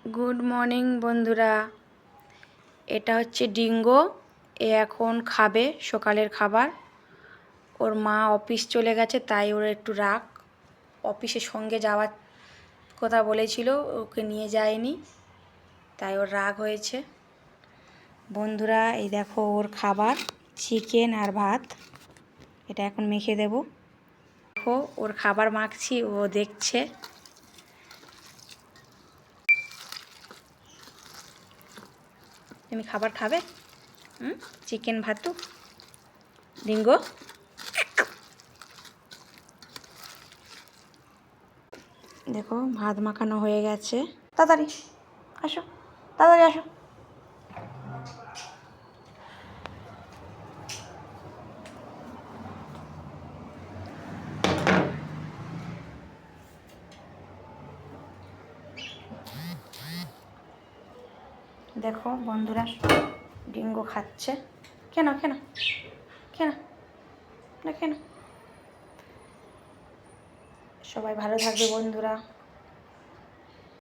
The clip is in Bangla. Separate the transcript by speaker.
Speaker 1: গুড মর্নিং বন্ধুরা। এটা হচ্ছে ডিঙ্গো। এ এখন খাবে সকালের খাবার। ওর মা অফিস চলে গেছে, তাই ওর একটু রাগ। অফিসের সঙ্গে যাওয়ার কথা বলেছিল, ওকে নিয়ে যায়নি, তাই ওর রাগ হয়েছে। বন্ধুরা, এই দেখো ওর খাবার, চিকেন আর ভাত। এটা এখন মেখে দেব। দেখো ওর খাবার মাখছি, ও দেখছে। তুমি খাবার খাবে? চিকেন ভাতু ডিঙ্গো। দেখো ভাত মাখানো হয়ে গেছে। তাড়াতাড়ি আসো, তাড়াতাড়ি আসো। দেখো বন্ধুরা, ডিঙ্গো খাচ্ছে। কেন কেন কেন না কেন? সবাই ভালো থাকবে বন্ধুরা।